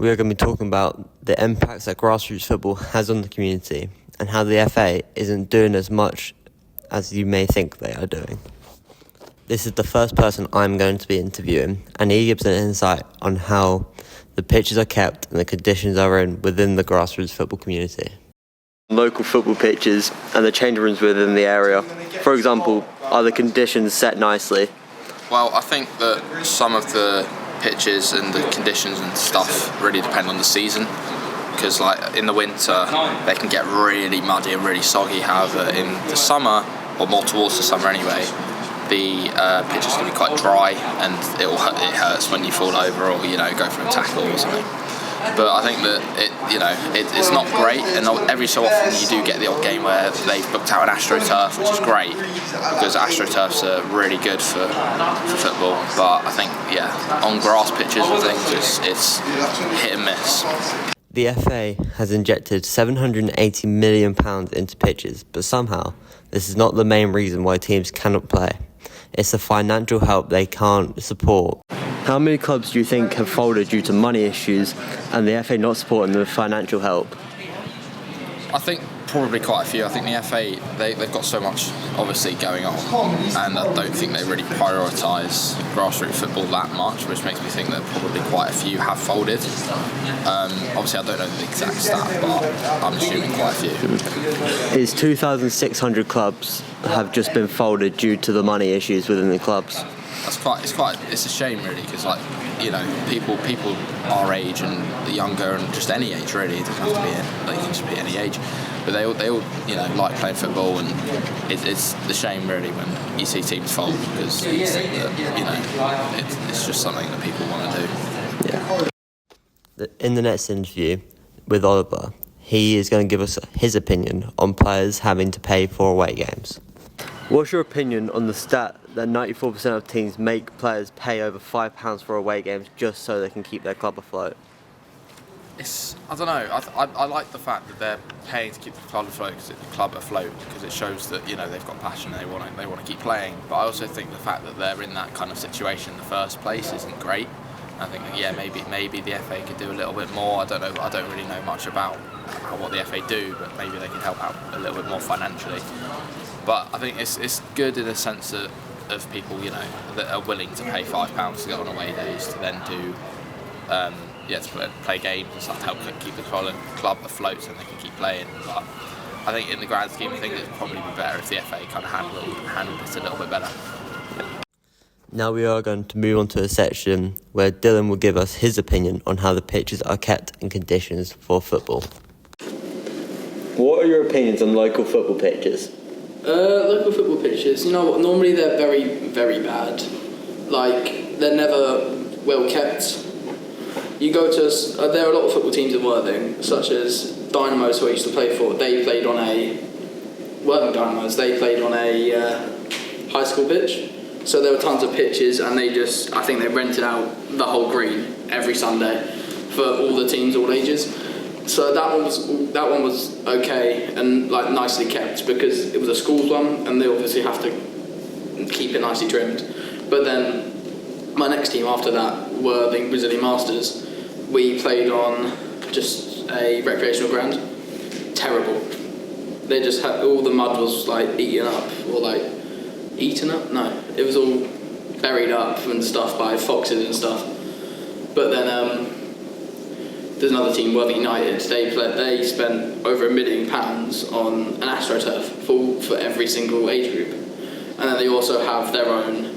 we are going to be talking about the impacts that grassroots football has on the community and how the FA isn't doing as much as you may think they are doing. This is the first person I'm going to be interviewing, and he gives an insight on how the pitches are kept and the conditions are in within the grassroots football community. Local football pitches and the change rooms within the area, for example, are the conditions set nicely? Well, I think that some of the pitches and the conditions and stuff really depend on the season, because like in the winter they can get really muddy and really soggy. However, in the summer, or more towards the summer anyway, the pitches can be quite dry and it hurts when you fall over or go for a tackle or something. But I think that it's not great, and every so often you do get the odd game where they've booked out an AstroTurf, which is great because AstroTurfs are really good for football. But I think on grass pitches and things it's hit and miss. The FA has injected £780 million into pitches, but somehow this is not the main reason why teams cannot play. It's the financial help they can't support. How many clubs do you think have folded due to money issues and the FA not supporting the financial help? I think probably quite a few. I think the FA, they've got so much obviously going on, and I don't think they really prioritise grassroots football that much, which makes me think that probably quite a few have folded. Obviously I don't know the exact stat, but I'm assuming quite a few. Is 2,600 clubs have just been folded due to the money issues within the clubs? It's a shame really, because people our age and the younger and just any age really, it doesn't have to be it can just be any age, but they all like playing football, and it's the shame really when you see teams fold, because you think that it's just something that people want to do. Yeah. In the next interview with Oliver, he is going to give us his opinion on players having to pay for away games. What's your opinion on the stat that 94% of teams make players pay over £5 for away games just so they can keep their club afloat? I don't know. I like the fact that they're paying to keep the club afloat, because it shows that they've got passion and they want to keep playing. But I also think the fact that they're in that kind of situation in the first place isn't great. I think maybe the FA could do a little bit more. I don't know. I don't really know much about what the FA do, but maybe they could help out a little bit more financially. But I think it's good in the sense of people that are willing to pay £5 to go on away days to then do to play games and stuff to help keep the club afloat so they can keep playing. But I think in the grand scheme of things, it'd probably be better if the FA kind of handled it a little bit better. Now we are going to move on to a section where Dylan will give us his opinion on how the pitches are kept and conditions for football. What are your opinions on local football pitches? Local football pitches, normally they're very, very bad. Like, they're never well kept. You go to there are a lot of football teams in Worthing, such as Dynamos, who I used to play for. Worthing Dynamos, they played on a high school pitch. So there were tons of pitches, and I think they rented out the whole green every Sunday for all the teams, all ages. So that one was okay and nicely kept, because it was a school's one, and they obviously have to keep it nicely trimmed. But then my next team after that were the Brazilian Masters. We played on just a recreational ground. Terrible. They just had all the mud was eaten up, or eaten up? No, it was all buried up and stuff by foxes and stuff. But then there's another team, Worthing United. They spent over £1 million on an AstroTurf for every single age group, and then they also have their own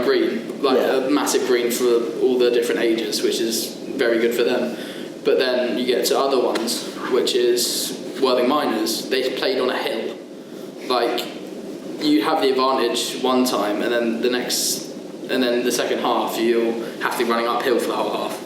green, a massive green for all the different ages, which is very good for them. But then you get to other ones, which is Worthing Miners. They played on a hill. You have the advantage one time, and then the second half you'll have to be running uphill for the whole half.